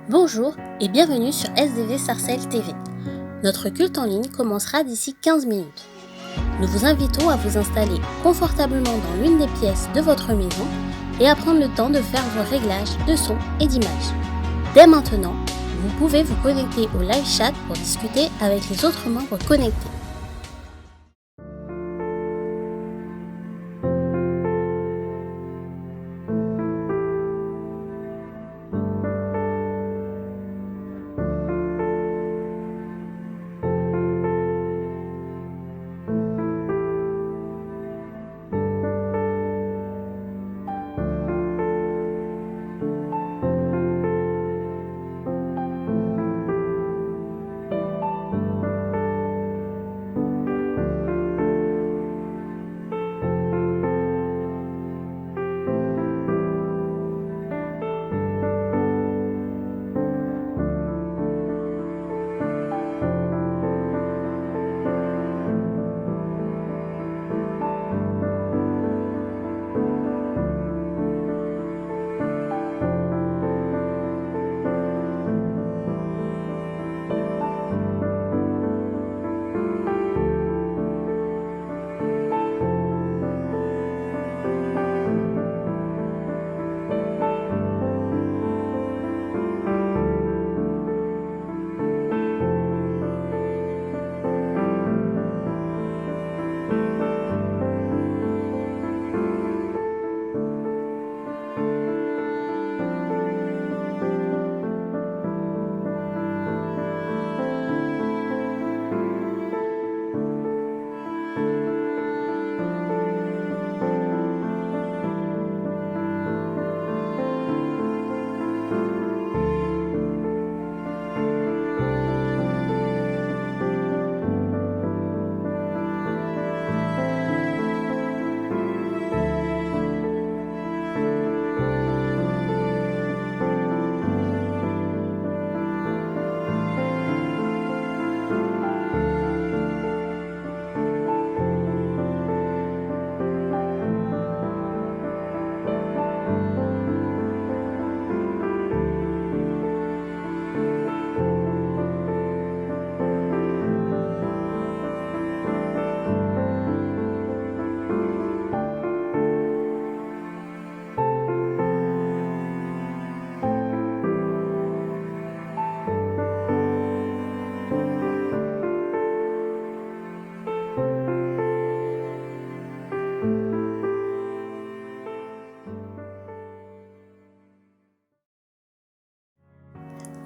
Bonjour et bienvenue sur SDV Sarcelles TV. Notre culte en ligne commencera d'ici 15 minutes. Nous vous invitons à vous installer confortablement dans l'une des pièces de votre maison et à prendre le temps de faire vos réglages de son et d'image. Dès maintenant, vous pouvez vous connecter au live chat pour discuter avec les autres membres connectés.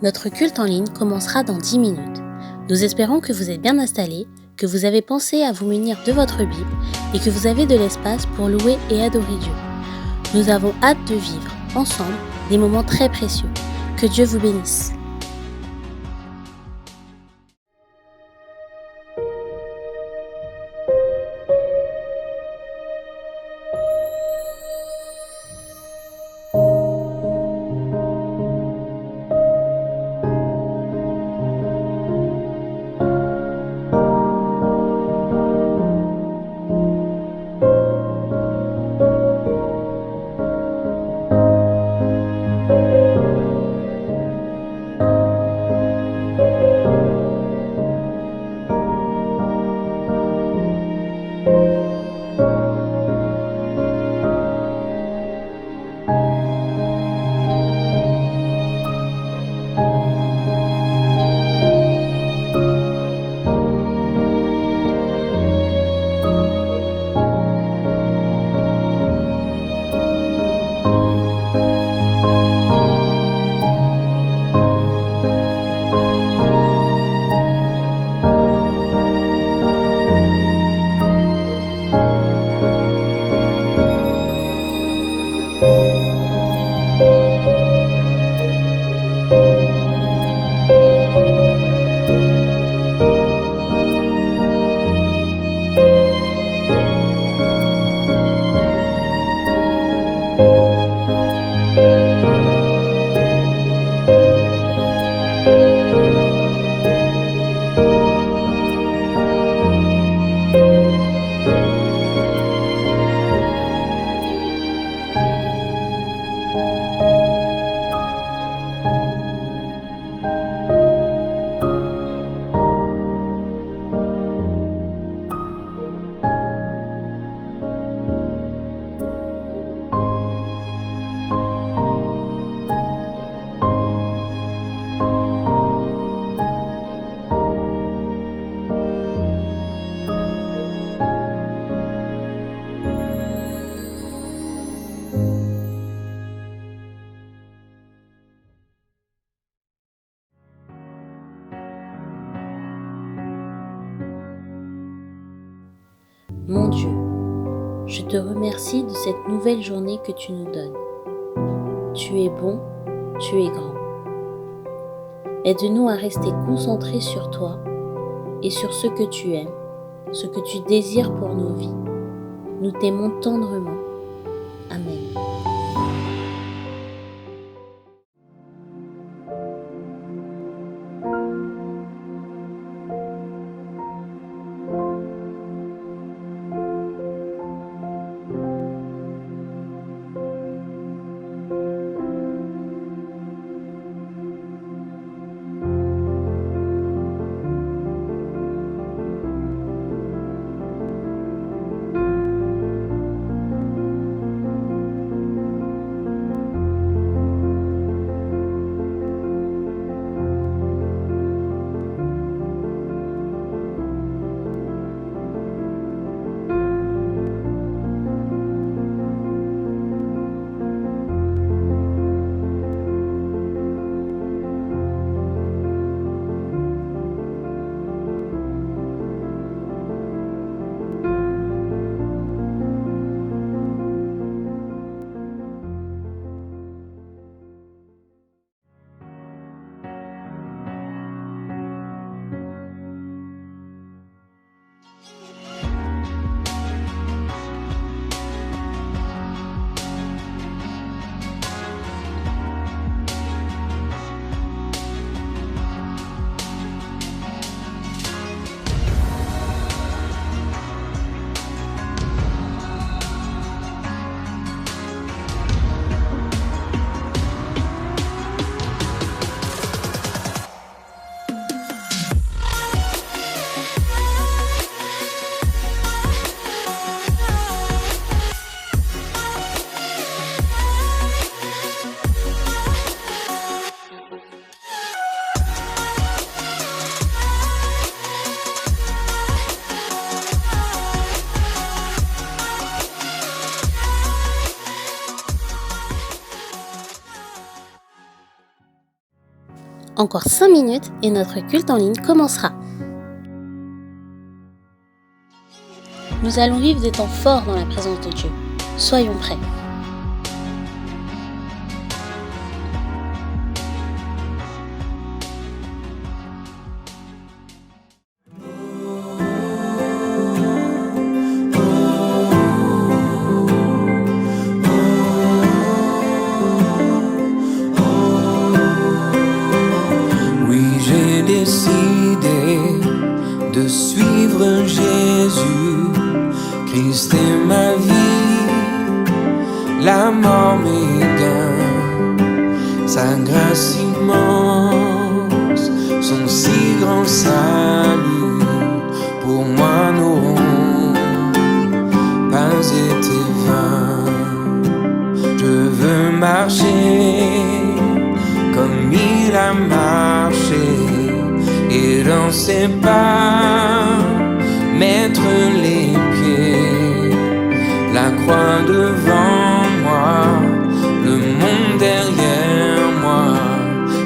Notre culte en ligne commencera dans 10 minutes. Nous espérons que vous êtes bien installés, que vous avez pensé à vous munir de votre Bible et que vous avez de l'espace pour louer et adorer Dieu. Nous avons hâte de vivre, ensemble, des moments très précieux. Que Dieu vous bénisse. Mon Dieu, je te remercie de cette nouvelle journée que tu nous donnes. Tu es bon, tu es grand. Aide-nous à rester concentrés sur toi et sur ce que tu aimes, ce que tu désires pour nos vies. Nous t'aimons tendrement. Amen. Encore 5 minutes et notre culte en ligne commencera. Nous allons vivre des temps forts dans la présence de Dieu. Soyons prêts. Décidé de suivre Jésus, Christ est ma vie, la mort mes gains, sa grâce immense, son si grand salut, pour moi n'auront pas été vains. Je veux marcher comme il a marché, et dans ses pas mettre les pieds, la croix devant moi, le monde derrière moi,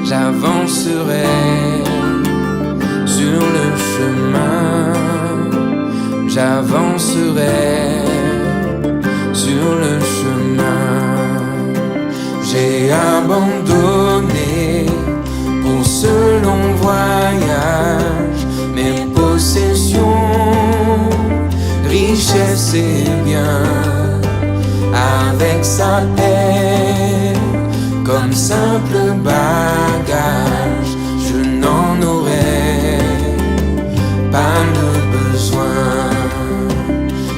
j'avancerai sur le chemin, j'avancerai sur le chemin. J'ai abandonné pour ce long voyage mes possessions, richesses et biens, avec sa paix comme simple bagage, je n'en aurai pas le besoin.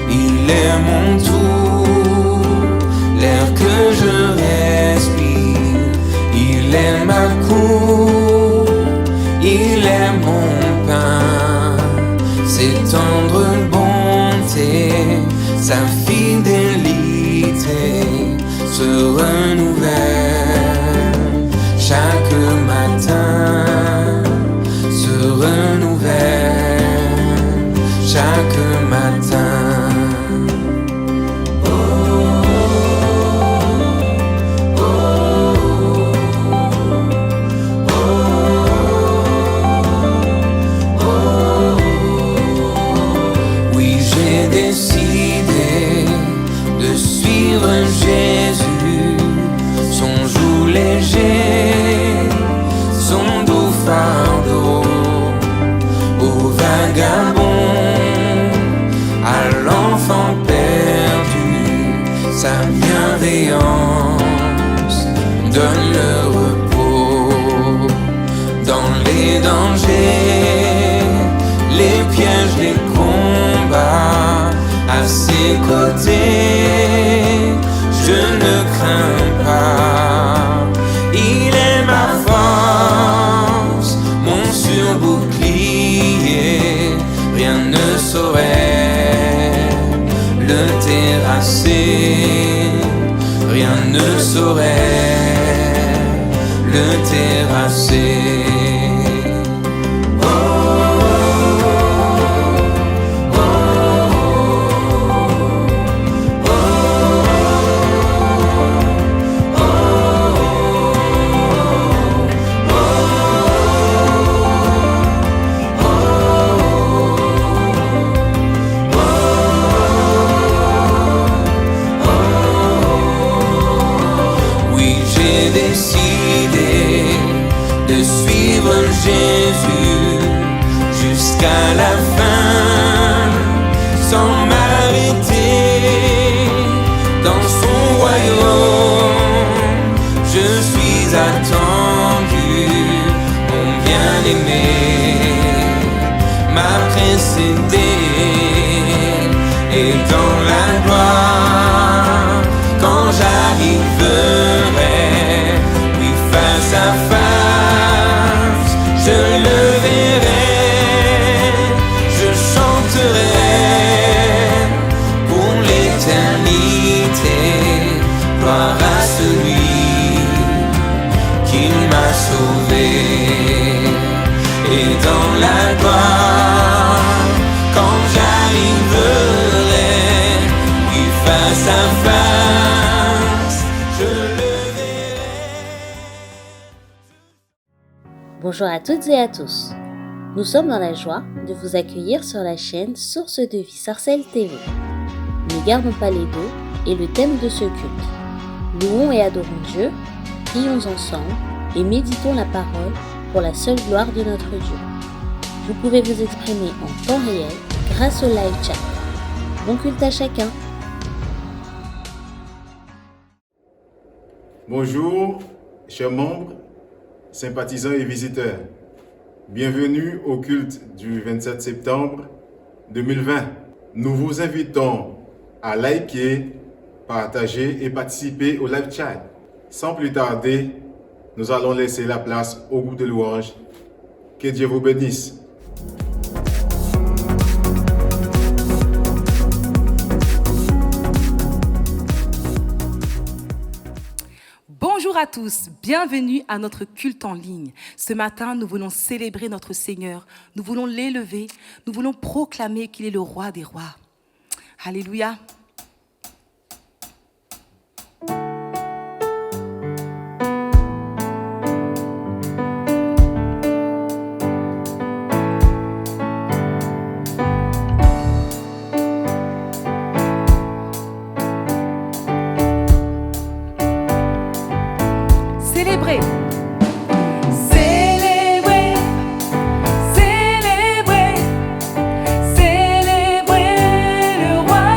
Il est mon tout, l'air que je respire, il est ma coupe, il est mon pain, ses tendres bontés, sa fidélité se renouvelle chaque matin, se renouvelle chaque matin. Décidé dangers, les pièges, les combats. À ses côtés, je ne crains pas. Il est ma force, mon surbouclier. Rien ne saurait le terrasser. Rien ne saurait le terrasser. Jésus jusqu'à la fin, sans m'arrêter dans son royaume. Je suis attendu, mon bien-aimé m'a précédé, et dans la gloire, quand j'arriverai, oui, face à face, je le verrai, je chanterai pour l'éternité, gloire à celui qui m'a sauvé. Et dans la gloire, quand j'arriverai, oui, face à face, je le verrai. Bonjour à toutes et à tous. Nous sommes dans la joie de vous accueillir sur la chaîne Source de Vie Sarcelles TV. Ne gardons pas les dos est le thème de ce culte. Louons et adorons Dieu, prions ensemble et méditons la parole pour la seule gloire de notre Dieu. Vous pouvez vous exprimer en temps réel grâce au live chat. Bon culte à chacun. Bonjour, chers membres, sympathisants et visiteurs. Bienvenue au culte du 27 septembre 2020. Nous vous invitons à liker, partager et participer au live chat. Sans plus tarder, nous allons laisser la place au groupe de louanges. Que Dieu vous bénisse. Bonjour à tous, bienvenue à notre culte en ligne. Ce matin, nous voulons célébrer notre Seigneur, nous voulons l'élever, nous voulons proclamer qu'il est le roi des rois. Alléluia. Célébrez. Célébrez, célébrez, célébrez le roi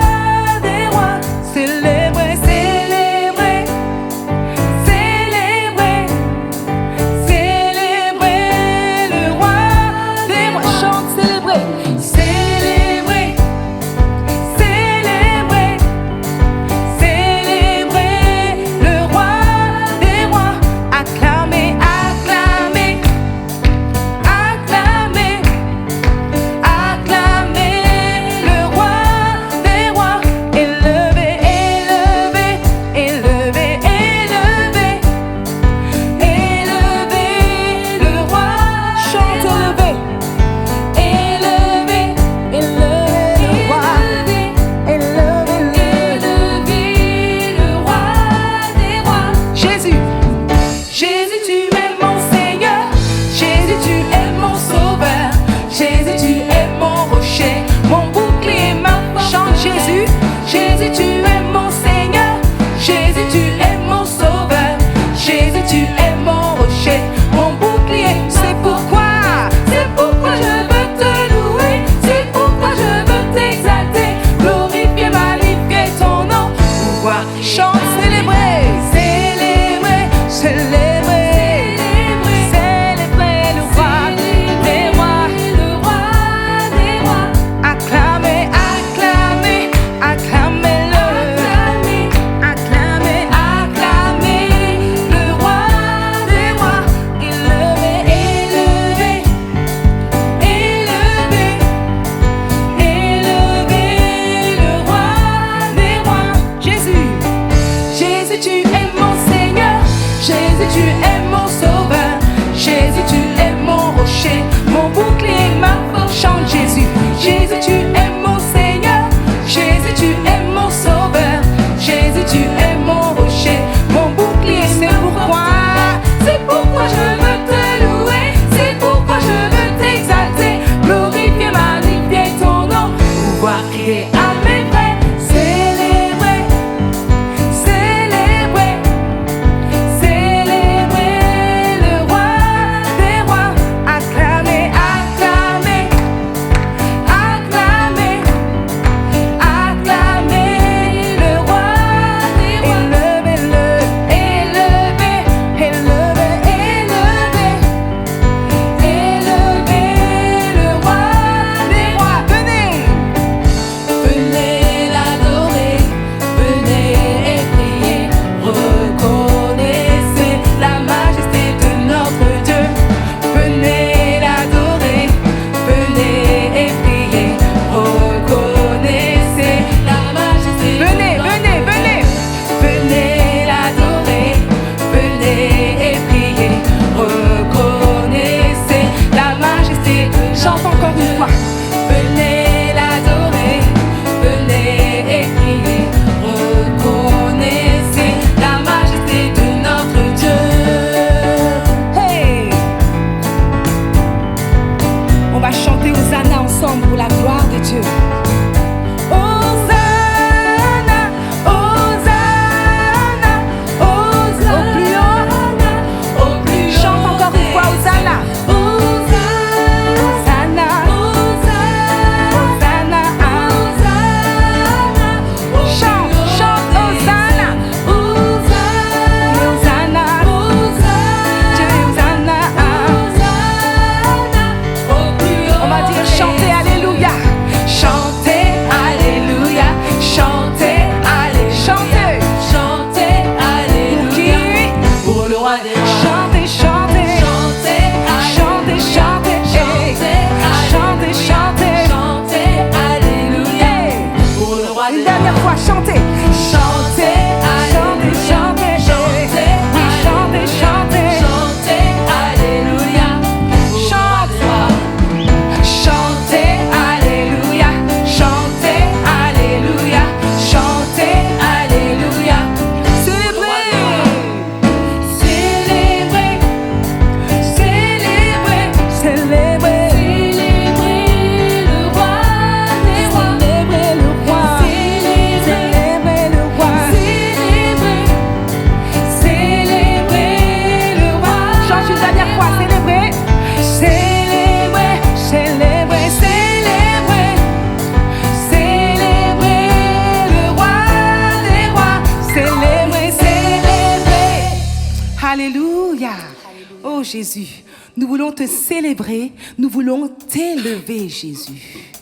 Jésus. Nous voulons te célébrer, nous voulons t'élever, Jésus.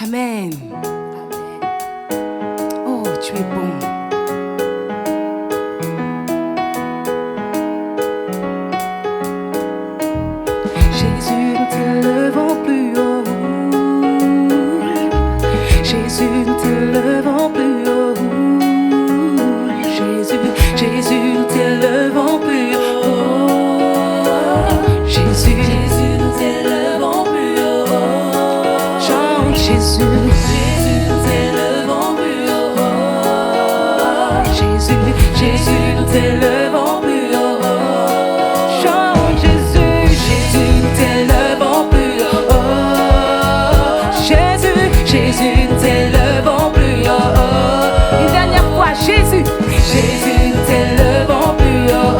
Amen. Oh, tu es bon. Jésus, nous t'élevons plus haut. Jésus, nous t'élevons plus haut. Jésus, Jésus, nous t'élevons plus haut. Jésus, Jésus, nous t'élevons plus haut. Chante Jésus, Jésus, nous t'élevons plus haut. Jésus, Jésus, nous t'élevons plus haut. Chante Jésus, Jésus, nous t'élevons plus haut. Jésus, Jésus, nous t'élevons plus haut. Une dernière fois, Jésus, Jésus, nous t'élevons plus haut.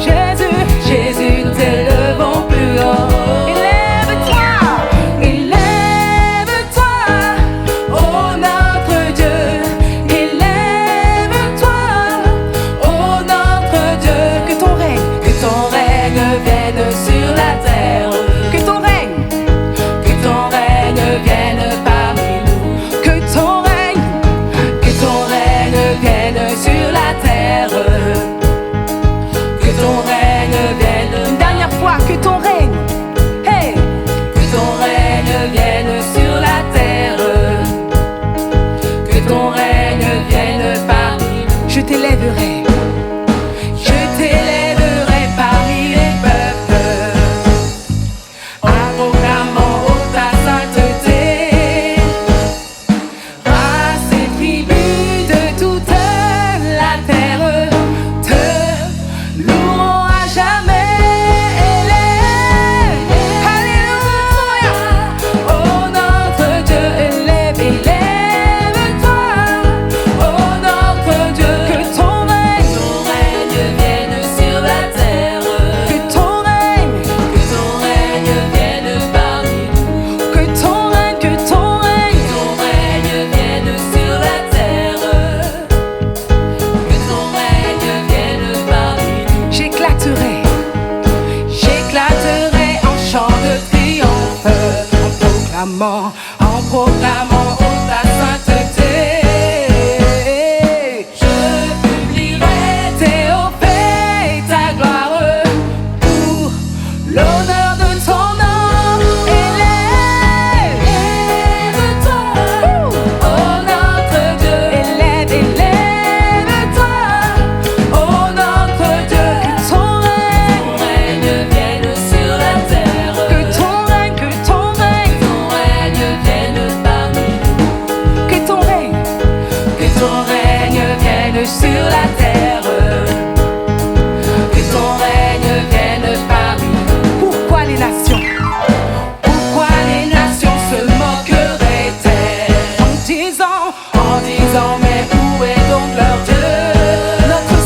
Jésus, Jésus, nous t'élevons plus haut. Élève-toi, élève-toi, oh notre Dieu. Élève-toi, oh notre Dieu. Que ton règne vienne sur la terre. Que ton règne vienne parmi nous. Que ton règne vienne sur la terre. Que ton règne vienne. Une dernière fois, que ton règne. Hey! Que ton règne vienne sur la terre. Que ton règne vienne parmi nous. Je t'élèverai parmi les peuples, en proclamant ta sainteté. Races et tribus de toute la terre te loueront à jamais. Élève, alléluia, oh notre Dieu, élève-toi, oh notre Dieu. Que ton règne vienne sur la terre. Que ton règne vienne parmi nous. Que ton règne vienne sur la terre. Que ton règne vienne parmi nous. J'éclaterai en chant de triomphe, en proclamant ta sainteté. Je publierai tes hauts faits et ta gloire pour l'honneur de ton nom. Élève-toi, oh notre Dieu. Élève-toi, oh notre Dieu. Que ton règne vienne sur la terre. Que ton règne vienne parmi nous. Que ton règne vienne sur la terre. Que ton règne vienne parmi nous. Pourquoi les nations se moqueraient-elles en disant mais où est donc leur Dieu? Notre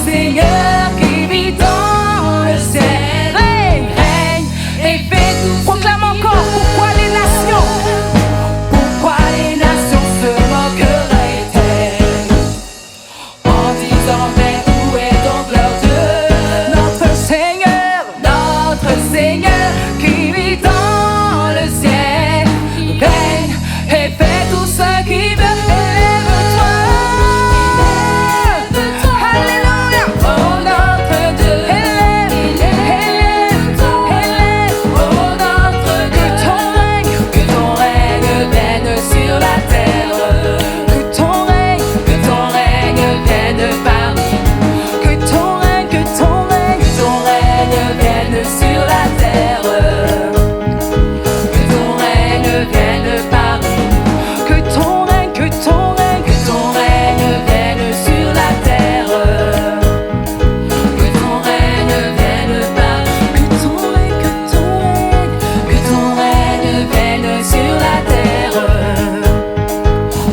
Seigneur qui vit dans le ciel règne et fait tout. Proclame encore. Pourquoi les nations se moqueraient-elles en disant mais où est donc leur Dieu? Notre Seigneur qui vit dans le ciel règne et fait tout ce qu'il veut. Élève-toi, alléluia, oh notre Dieu. Élève-toi, oh notre Dieu. Que ton règne vienne sur la terre. Que ton règne vienne parmi nous. Que ton règne vienne sur la terre. Que ton règne vienne parmi nous. Que ton règne vienne sur la terre. Que ton règne vienne parmi nous. Que ton règne vienne sur la terre.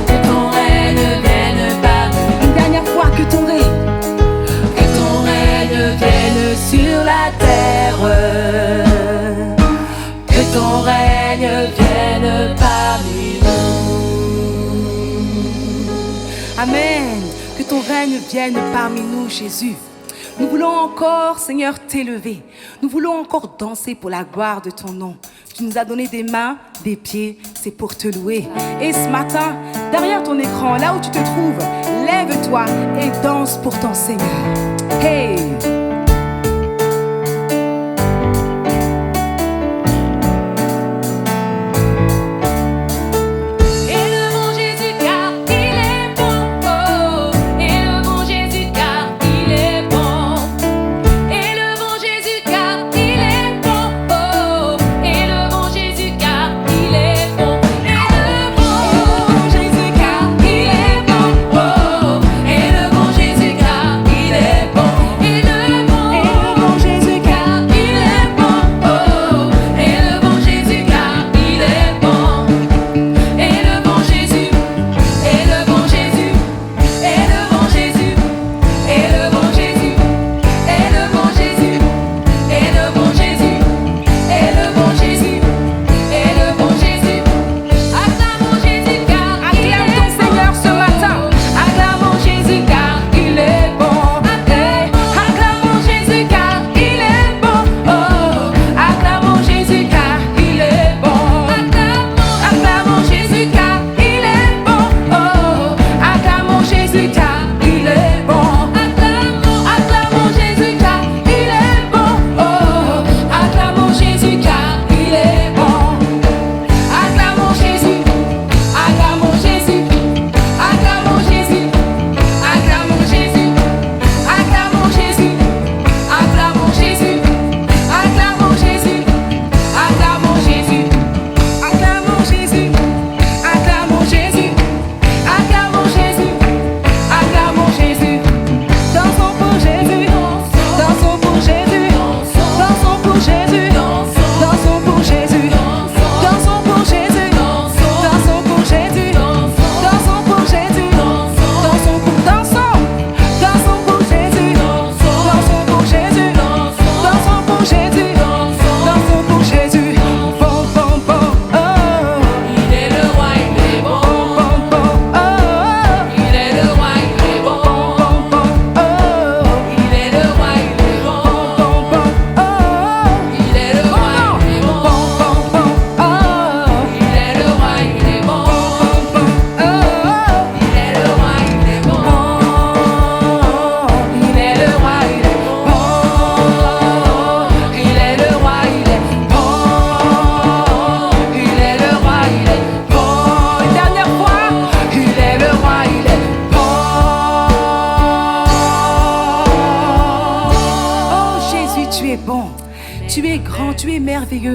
Que ton règne vienne parmi nous. Une dernière fois, que ton règne vienne sur la terre. Que ton règne vienne parmi nous. Amen. Que ton règne vienne parmi nous, Jésus. Nous voulons encore, Seigneur, t'élever. Nous voulons encore danser pour la gloire de ton nom. Tu nous as donné des mains, des pieds, c'est pour te louer. Et ce matin, derrière ton écran, là où tu te trouves, lève-toi et danse pour ton Seigneur. Hey!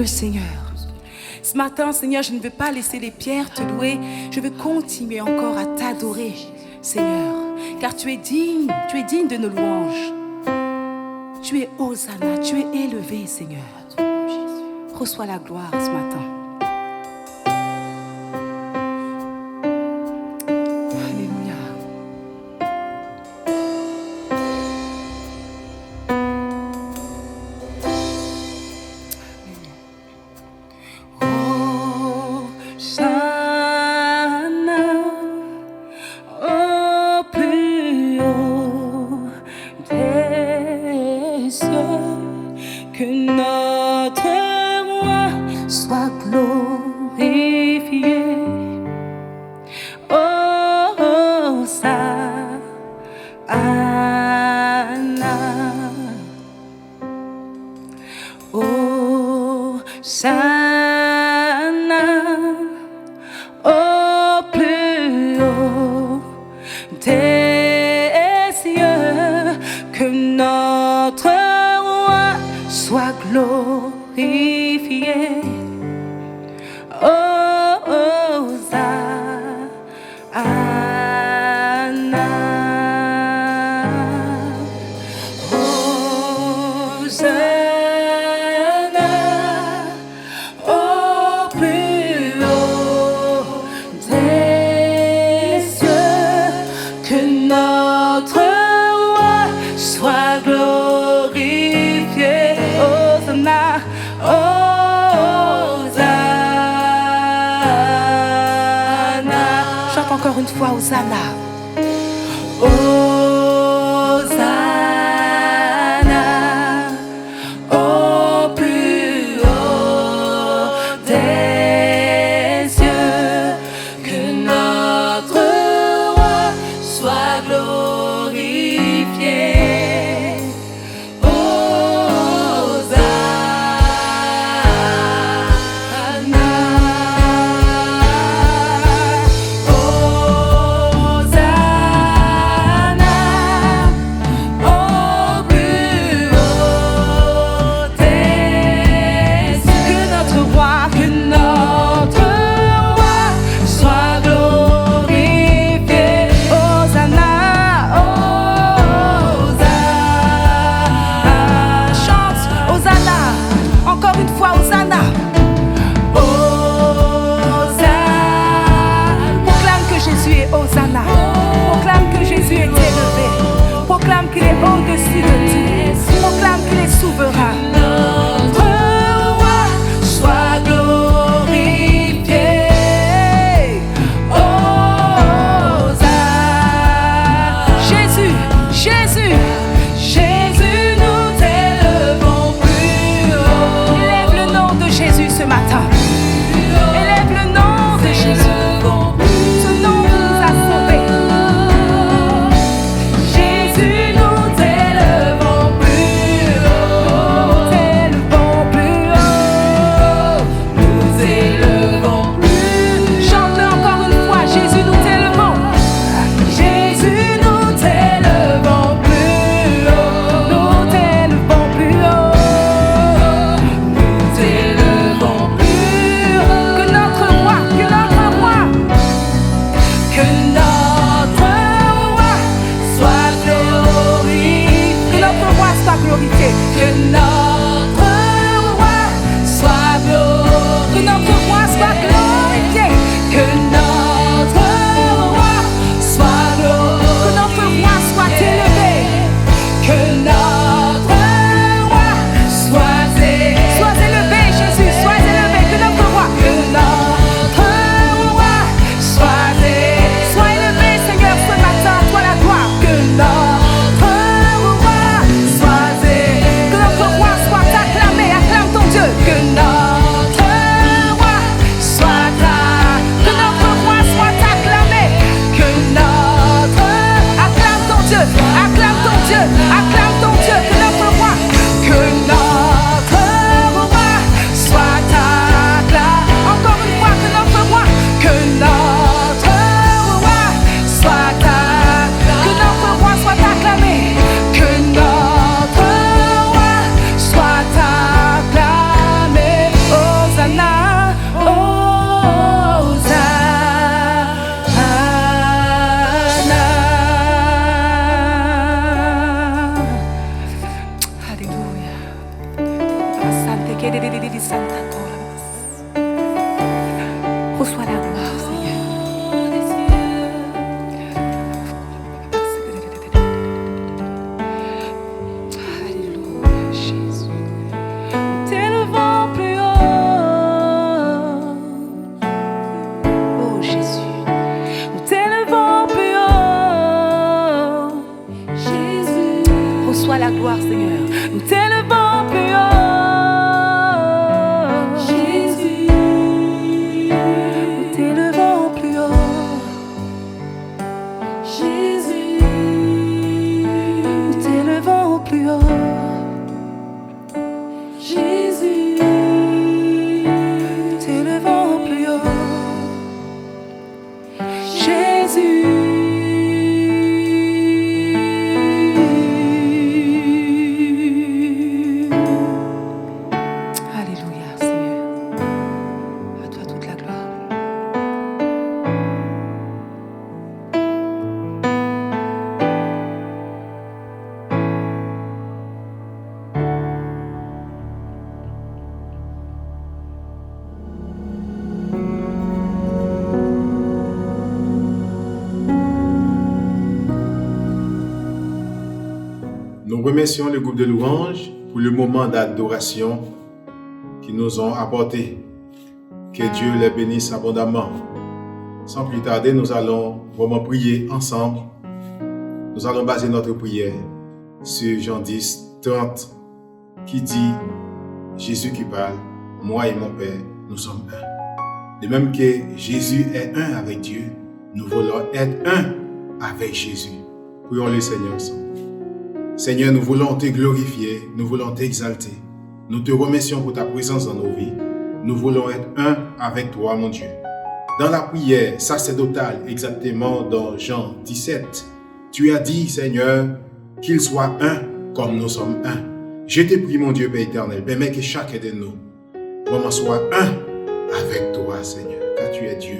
Seigneur. Ce matin, Seigneur, je ne veux pas laisser les pierres te louer. Je veux continuer encore à t'adorer, Seigneur. Car tu es digne de nos louanges. Tu es Hosanna, tu es élevé, Seigneur. Reçois la gloire ce matin. Encore une fois, Hosanna. Hosanna. que notre roi soit glorifié, que notre roi soit glorifié, que notre roi soit glorifié, que notre roi soit élevé, que notre roi soit élevé, Jésus, sois élevé, que notre roi, soit élevé, Seigneur, ce matin, toi la gloire, que notre roi soit acclamé, acclame ton Dieu, que notre roi soit acclamé, que notre, acclame ton Dieu, acclame ton Dieu, acclame ton Dieu, que notre roi soit acclamé, encore une fois, que notre roi soit acclamé, que notre roi soit acclamé, Hosanna, Hosanna. Alléluia. Reçois la gloire, Seigneur. Alléluia, Jésus. Nous t'élevons plus haut. Oh Jésus, nous t'élevons plus haut. Jésus, reçois la gloire, Seigneur. Nous t'élevons plus haut. Jésus, nous t'élevons plus haut. Jésus, nous t'élevons plus haut. Jésus, nous t'élevons plus haut. Jésus. Alléluia, Seigneur. À toi toute la gloire. Nous remercions le groupe de louanges pour le moment d'adoration qu'ils nous ont apporté. Que Dieu les bénisse abondamment. Sans plus tarder, nous allons vraiment prier ensemble. Nous allons baser notre prière sur Jean 10, 30, qui dit « Jésus qui parle, moi et mon Père, nous sommes un ». De même que Jésus est un avec Dieu, nous voulons être un avec Jésus. Prions le Seigneur ensemble. Seigneur, nous voulons te glorifier, nous voulons t'exalter. Nous te remercions pour ta présence dans nos vies. Nous voulons être un avec toi, mon Dieu. Dans la prière sacerdotale, exactement dans Jean 17, tu as dit, Seigneur, qu'il soit un comme nous sommes un. Je te prie, mon Dieu Père éternel, permets que chacun de nous vraiment soit un avec toi, Seigneur, car tu es Dieu.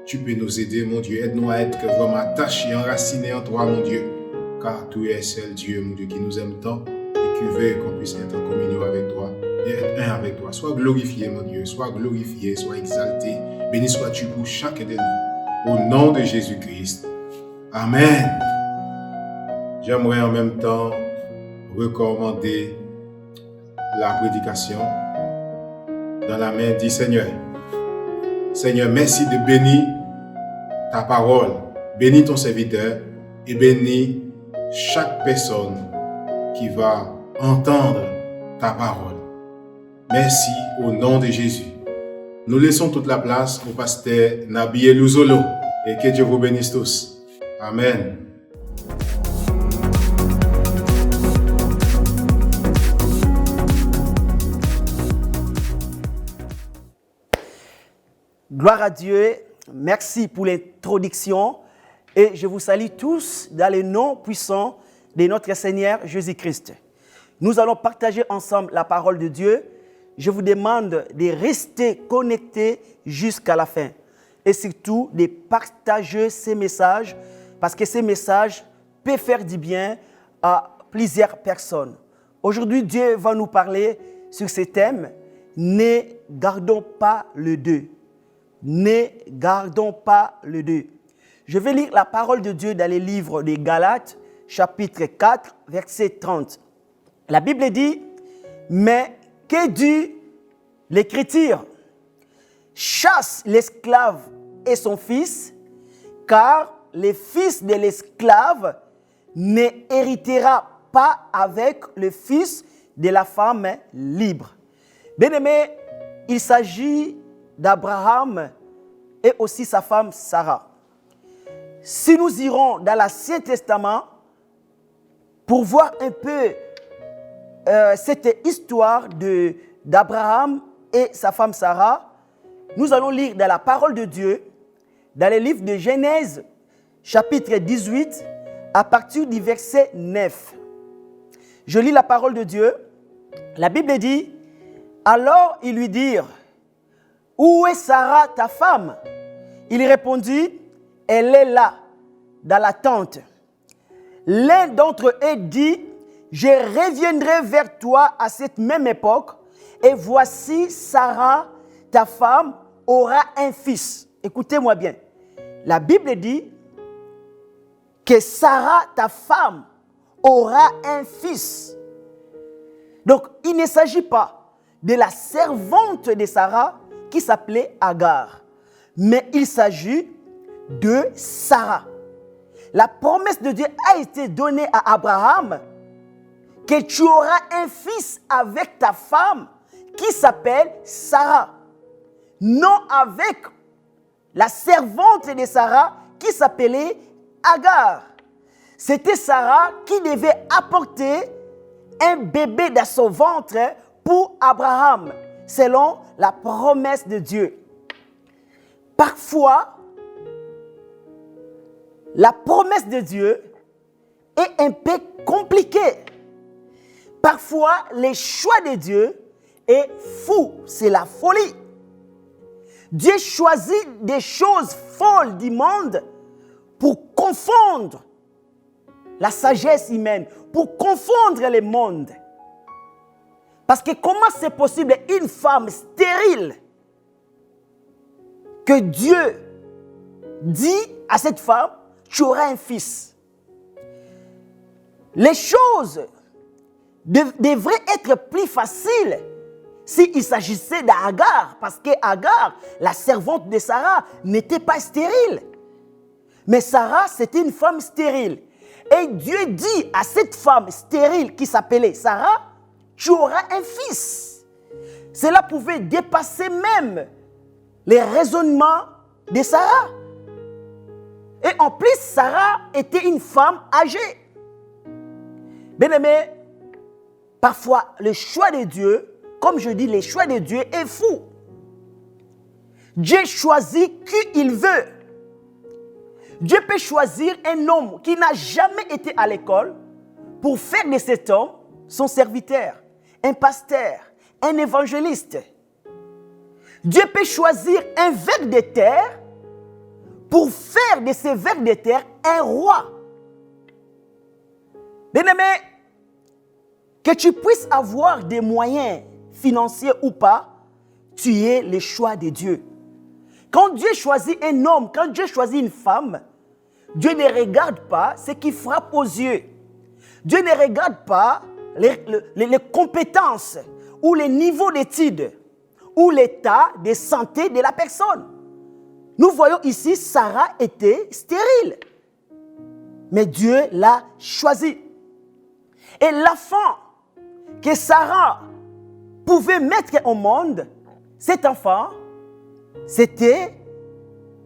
Tu peux nous aider, mon Dieu. Aide-nous à être vraiment attachés, enracinés en toi, mon Dieu. Car tu es seul Dieu, mon Dieu, qui nous aime tant et qui veut qu'on puisse être en communion avec toi et être un avec toi. Sois glorifié, mon Dieu, sois glorifié, sois exalté. Béni sois-tu pour chacun de nous. Au nom de Jésus-Christ. Amen. J'aimerais en même temps recommander la prédication dans la main du Seigneur. Seigneur, merci de bénir ta parole. Bénis ton serviteur et bénis chaque personne qui va entendre ta parole. Merci au nom de Jésus. Nous laissons toute la place au pasteur Nabi Elouzolo et que Dieu vous bénisse tous. Amen. Gloire à Dieu. Merci pour l'introduction. Et je vous salue tous dans le nom puissant de notre Seigneur Jésus-Christ. Nous allons partager ensemble la parole de Dieu. Je vous demande de rester connectés jusqu'à la fin. Et surtout, de partager ces messages parce que ces messages peuvent faire du bien à plusieurs personnes. Aujourd'hui, Dieu va nous parler sur ce thème. Ne gardons pas le deuil. Ne gardons pas le deuil. Je vais lire la parole de Dieu dans les livres des Galates, chapitre 4, verset 30. La Bible dit, mais que dit l'Écriture? Chasse l'esclave et son fils, car le fils de l'esclave ne héritera pas avec le fils de la femme libre. Bien-aimé, il s'agit d'Abraham et aussi sa femme Sarah. Si nous irons dans l'Ancien Testament pour voir un peu cette histoire d'Abraham et sa femme Sarah, nous allons lire dans la parole de Dieu, dans le livre de Genèse, chapitre 18, à partir du verset 9. Je lis la parole de Dieu. La Bible dit, « Alors ils lui dirent, « Où est Sarah, ta femme ?» Il répondit, « Elle est là, dans la tente. » L'un d'entre eux dit, « Je reviendrai vers toi à cette même époque, et voici Sarah, ta femme, aura un fils. » Écoutez-moi bien. La Bible dit que Sarah, ta femme, aura un fils. Donc, il ne s'agit pas de la servante de Sarah qui s'appelait Agar, mais il s'agit de Sarah. La promesse de Dieu a été donnée à Abraham que tu auras un fils avec ta femme qui s'appelle Sarah. Non avec la servante de Sarah qui s'appelait Agar. C'était Sarah qui devait apporter un bébé dans son ventre pour Abraham, selon la promesse de Dieu. Parfois, la promesse de Dieu est un peu compliquée. Parfois, le choix de Dieu est fou, c'est la folie. Dieu choisit des choses folles du monde pour confondre la sagesse humaine, pour confondre le monde. Parce que comment c'est possible une femme stérile que Dieu dit à cette femme, tu auras un fils. Les choses devraient être plus faciles s'il s'agissait d'Agar, parce que Agar, la servante de Sarah, n'était pas stérile. Mais Sarah, c'était une femme stérile. Et Dieu dit à cette femme stérile qui s'appelait Sarah, tu auras un fils. Cela pouvait dépasser même les raisonnements de Sarah. Et en plus, Sarah était une femme âgée. Bien-aimé, parfois le choix de Dieu, comme je dis, le choix de Dieu est fou. Dieu choisit qui il veut. Dieu peut choisir un homme qui n'a jamais été à l'école pour faire de cet homme son serviteur, un pasteur, un évangéliste. Dieu peut choisir un ver de terre pour faire de ce ver de terre un roi. Bien-aimé, que tu puisses avoir des moyens financiers ou pas, tu es le choix de Dieu. Quand Dieu choisit un homme, quand Dieu choisit une femme, Dieu ne regarde pas ce qui frappe aux yeux. Dieu ne regarde pas les compétences ou les niveaux d'études ou l'état de santé de la personne. Nous voyons ici, Sarah était stérile. Mais Dieu l'a choisi. Et l'enfant que Sarah pouvait mettre au monde, cet enfant, c'était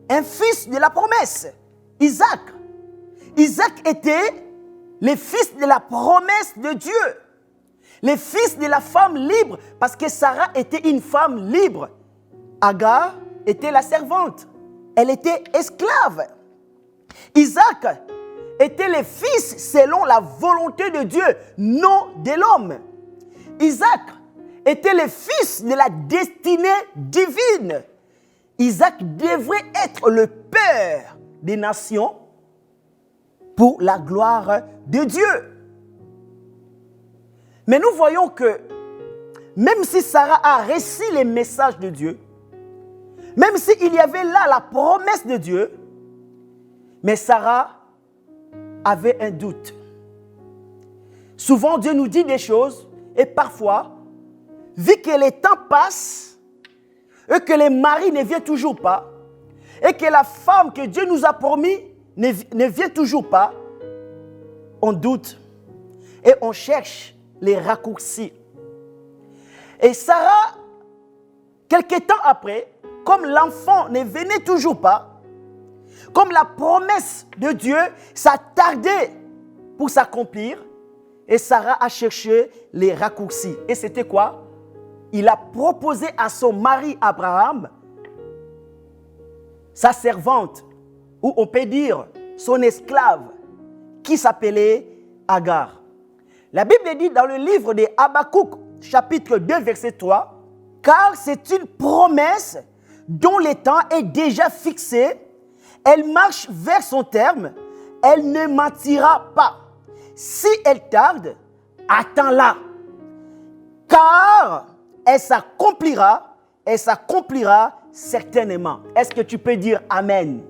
un fils de la promesse, Isaac. Isaac était le fils de la promesse de Dieu, le fils de la femme libre, parce que Sarah était une femme libre. Agar était la servante, elle était esclave. Isaac était le fils selon la volonté de Dieu, non de l'homme. Isaac était le fils de la destinée divine. Isaac devrait être le père des nations pour la gloire de Dieu. Mais nous voyons que même si Sarah a reçu les messages de Dieu, même s'il y avait là la promesse de Dieu, mais Sarah avait un doute. Souvent, Dieu nous dit des choses et parfois, vu que les temps passent et que les maris ne viennent toujours pas et que la femme que Dieu nous a promis ne vient toujours pas, on doute et on cherche les raccourcis. Et Sarah, quelque temps après, comme l'enfant ne venait toujours pas, comme la promesse de Dieu, ça tardait pour s'accomplir, et Sarah a cherché les raccourcis. Et c'était quoi? Il a proposé à son mari Abraham, sa servante, ou on peut dire son esclave, qui s'appelait Agar. La Bible dit dans le livre de Habakkuk, chapitre 2, verset 3, « Car c'est une promesse dont le temps est déjà fixé, elle marche vers son terme, elle ne mentira pas. Si elle tarde, attends-la, car elle s'accomplira certainement. » Est-ce que tu peux dire Amen?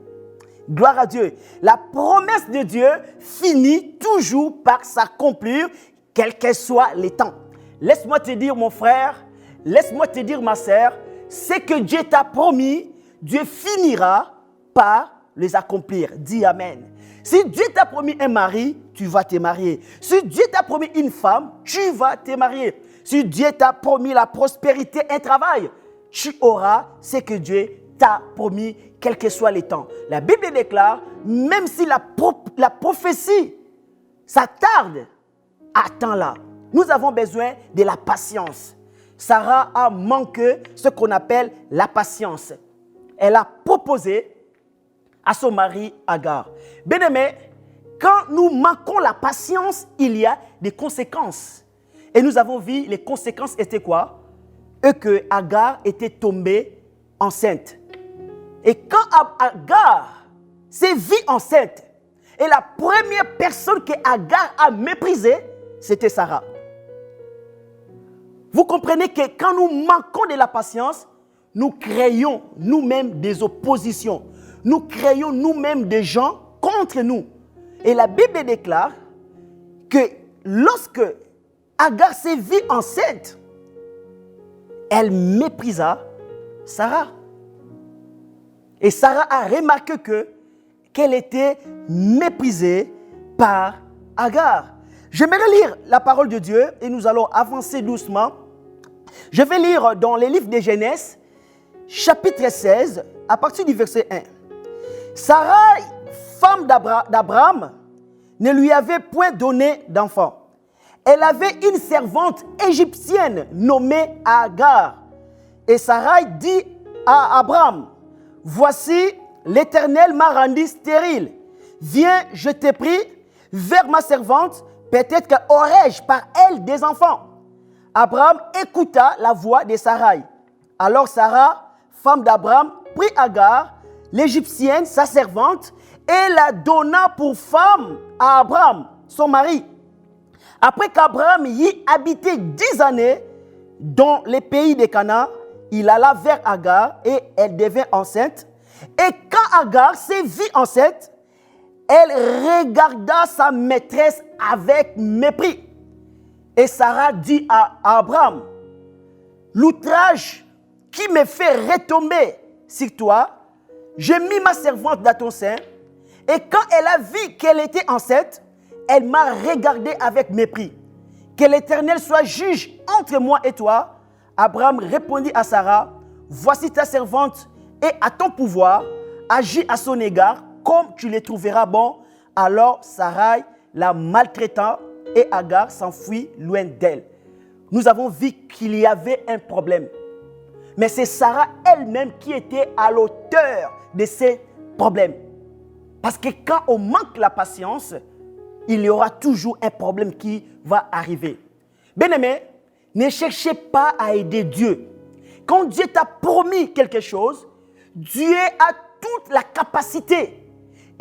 Gloire à Dieu. La promesse de Dieu finit toujours par s'accomplir, quel que soit les temps. Laisse-moi te dire, mon frère, laisse-moi te dire, ma sœur, ce que Dieu t'a promis, Dieu finira par les accomplir. Dis Amen. Si Dieu t'a promis un mari, tu vas te marier. Si Dieu t'a promis une femme, tu vas te marier. Si Dieu t'a promis la prospérité, un travail, tu auras ce que Dieu t'a promis, quels que soient les temps. La Bible déclare, même si la prophétie, ça tarde, attends-la. Nous avons besoin de la patience. Sarah a manqué ce qu'on appelle la patience. Elle a proposé à son mari Agar. Bien-aimé, quand nous manquons la patience, il y a des conséquences. Et nous avons vu, les conséquences étaient quoi? Et que Agar était tombée enceinte. Et quand Agar s'est vue enceinte, et la première personne que Agar a méprisée, c'était Sarah. Vous comprenez que quand nous manquons de la patience, nous créons nous-mêmes des oppositions. Nous créons nous-mêmes des gens contre nous. Et la Bible déclare que lorsque Agar s'est vue enceinte, elle méprisa Sarah. Et Sarah a remarqué qu'elle était méprisée par Agar. J'aimerais lire la parole de Dieu et nous allons avancer doucement. Je vais lire dans les livres de Genèse, chapitre 16, à partir du verset 1. Sarah, femme d'Abraham, ne lui avait point donné d'enfant. Elle avait une servante égyptienne nommée Agar. Et Sarah dit à Abraham, « Voici, l'Éternel m'a rendu stérile. Viens, je te prie, vers ma servante, peut-être qu'aurai-je par elle des enfants. » Abraham écouta la voix de Sarai. Alors Sarah, femme d'Abraham, prit Agar, l'Égyptienne, sa servante, et la donna pour femme à Abraham, son mari. Après qu'Abraham y habitait 10 années dans les pays de Canaan, il alla vers Agar et elle devint enceinte. Et quand Agar s'est vue enceinte, elle regarda sa maîtresse avec mépris. Et Sarah dit à Abraham, « L'outrage qui me fait retomber sur toi, j'ai mis ma servante dans ton sein, et quand elle a vu qu'elle était enceinte, elle m'a regardé avec mépris. Que l'Éternel soit juge entre moi et toi. » Abraham répondit à Sarah, « Voici ta servante, et à ton pouvoir, agis à son égard, comme tu le trouveras bon. » Alors Sarai la maltraita, et Agar s'enfuit loin d'elle. Nous avons vu qu'il y avait un problème. Mais c'est Sarah elle-même qui était à l'auteur de ces problèmes. Parce que quand on manque la patience, il y aura toujours un problème qui va arriver. Bien-aimé, ne cherchez pas à aider Dieu. Quand Dieu t'a promis quelque chose, Dieu a toute la capacité.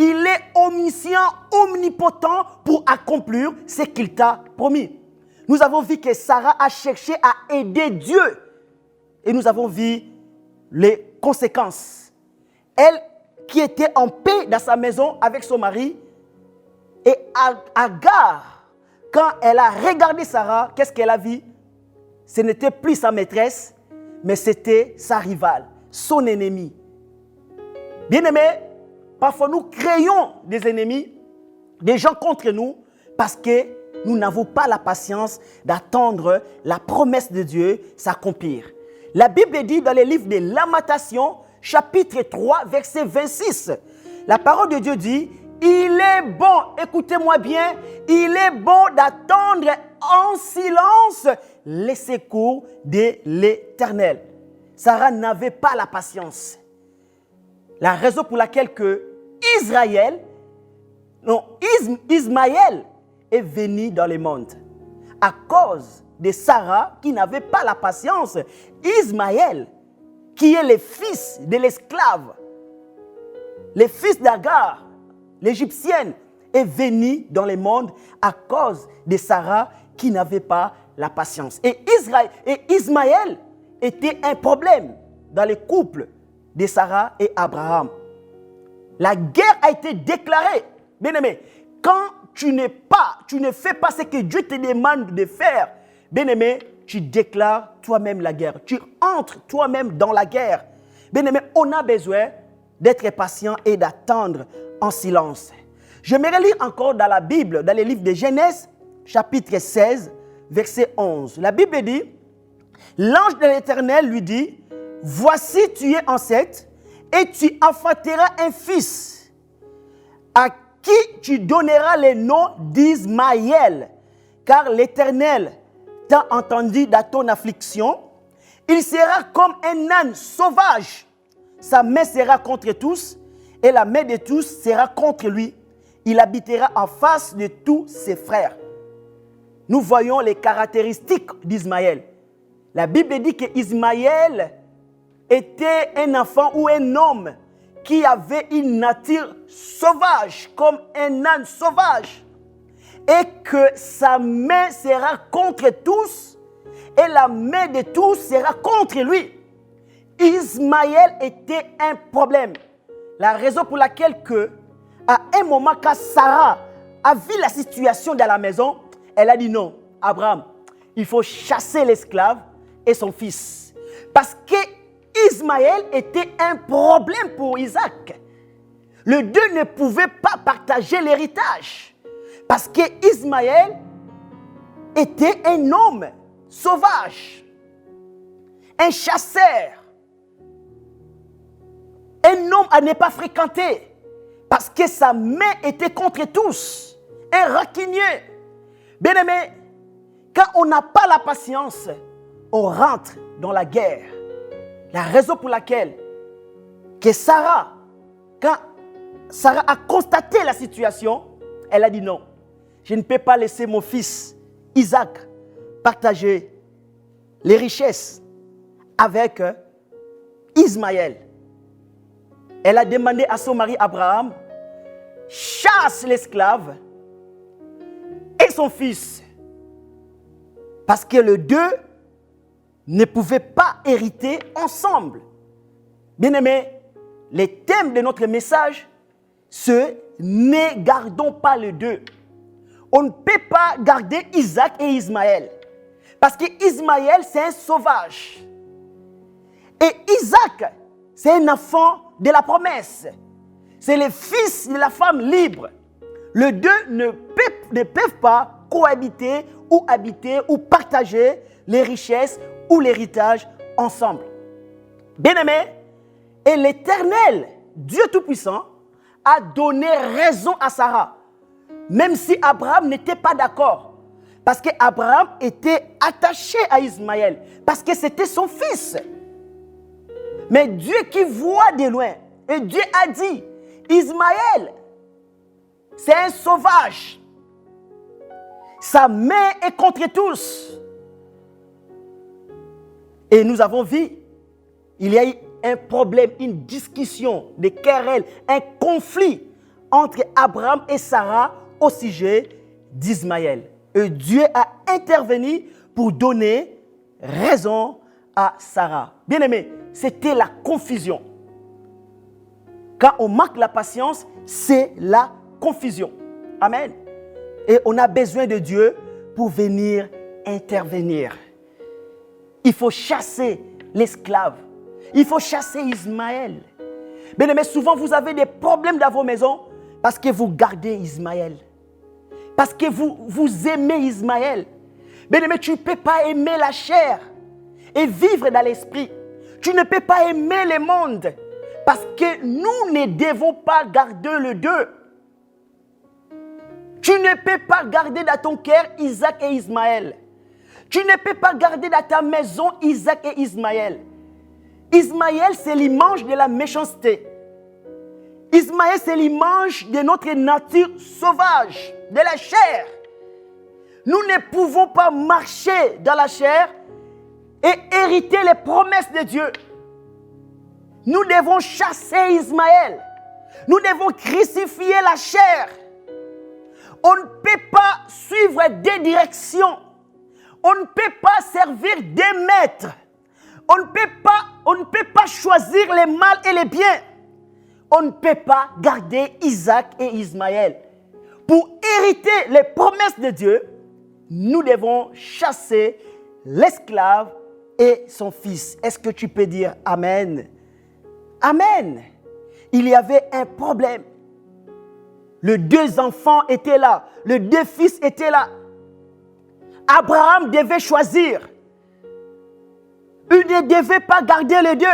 Il est omniscient, omnipotent pour accomplir ce qu'il t'a promis. nous avons vu que Sarah a cherché à aider Dieu. Et nous avons vu les conséquences. Elle qui était en paix dans sa maison avec son mari, et Agar, quand elle a regardé Sarah, qu'est-ce qu'elle a vu? Ce n'était plus sa maîtresse, mais c'était sa rivale, son ennemi. Bien-aimés, parfois nous créons des ennemis, des gens contre nous, parce que nous n'avons pas la patience d'attendre la promesse de Dieu s'accomplir. La Bible dit dans le livre de Lamentations, chapitre 3, verset 26, la parole de Dieu dit, « Il est bon, écoutez-moi bien, il est bon d'attendre en silence les secours de l'Éternel. » Sarah n'avait pas la patience. La raison pour laquelle Ismaël est venu dans le monde. À cause de Sarah qui n'avait pas la patience, Ismaël, qui est le fils de l'esclave, le fils d'Agar, l'Égyptienne, est venu dans le monde à cause de Sarah qui n'avait pas la patience. Et Ismaël était un problème dans le couple de Sarah et Abraham. La guerre a été déclarée. Bien-aimé, quand tu ne fais pas ce que Dieu te demande de faire, bien-aimé, tu déclares toi-même la guerre. Tu entres toi-même dans la guerre. Bien-aimé, on a besoin d'être patient et d'attendre en silence. J'aimerais lire encore dans la Bible, dans le livre de Genèse, chapitre 16, verset 11. La Bible dit, l'ange de l'Éternel lui dit, « Voici, tu es enceinte et tu enfanteras un fils, à qui tu donneras le nom d'Ismaël, car l'Éternel t'a entendu dans ton affliction. Il sera comme un âne sauvage. Sa main sera contre tous et la main de tous sera contre lui. Il habitera en face de tous ses frères. » Nous voyons les caractéristiques d'Ismaël. La Bible dit qu'Ismaël était un enfant ou un homme qui avait une nature sauvage, comme un âne sauvage. Et que sa main sera contre tous et la main de tous sera contre lui. Ismaël était un problème. La raison pour laquelle à un moment quand Sarah a vu la situation dans la maison, elle a dit non, Abraham, il faut chasser l'esclave et son fils. Parce que Ismaël était un problème pour Isaac. Les deux ne pouvaient pas partager l'héritage. Parce que Ismaël était un homme sauvage, un chasseur, un homme à ne pas fréquenter. Parce que sa main était contre tous, un rancunier. Bien-aimé, quand on n'a pas la patience, on rentre dans la guerre. La raison pour laquelle que Sarah, quand Sarah a constaté la situation, elle a dit non, je ne peux pas laisser mon fils Isaac partager les richesses avec Ismaël. Elle a demandé à son mari Abraham, chasse l'esclave et son fils. Parce que les deux ne pouvaient pas hériter ensemble. Bien-aimés, le thème de notre message, c'est ne gardons pas les deux. On ne peut pas garder Isaac et Ismaël. Parce que Ismaël, c'est un sauvage. Et Isaac, c'est un enfant de la promesse. C'est le fils de la femme libre. Les deux ne peuvent pas cohabiter ou habiter ou partager les richesses ou l'héritage ensemble. Bien-aimés, et l'Éternel, Dieu Tout-Puissant, a donné raison à Sarah. Même si Abraham n'était pas d'accord. Parce qu'Abraham était attaché à Ismaël. Parce que c'était son fils. Mais Dieu qui voit de loin. Et Dieu a dit, Ismaël, c'est un sauvage. Sa main est contre tous. Et nous avons vu, il y a eu un problème, une discussion, des querelles, un conflit entre Abraham et Sarah au sujet d'Ismaël. Dieu a intervenu pour donner raison à Sarah. Bien-aimé, c'était la confusion. Quand on manque la patience, c'est la confusion. Amen. Et on a besoin de Dieu pour venir intervenir. Il faut chasser l'esclave. Il faut chasser Ismaël. Bien-aimé, souvent vous avez des problèmes dans vos maisons parce que vous gardez Ismaël. Parce que vous aimez Ismaël. Bien-aimé, tu ne peux pas aimer la chair et vivre dans l'esprit. Tu ne peux pas aimer le monde parce que nous ne devons pas garder les deux. Tu ne peux pas garder dans ton cœur Isaac et Ismaël. Tu ne peux pas garder dans ta maison Isaac et Ismaël. Ismaël, c'est l'image de la méchanceté. Ismaël, c'est l'image de notre nature sauvage, de la chair. Nous ne pouvons pas marcher dans la chair et hériter les promesses de Dieu. Nous devons chasser Ismaël. Nous devons crucifier la chair. On ne peut pas suivre des directions. On ne peut pas servir des maîtres. On ne peut pas choisir les mal et les biens. On ne peut pas garder Isaac et Ismaël. Pour hériter les promesses de Dieu, nous devons chasser l'esclave et son fils. Est-ce que tu peux dire Amen? Amen. Il y avait un problème. Les deux enfants étaient là. Les deux fils étaient là. Abraham devait choisir. Il ne devait pas garder les deux.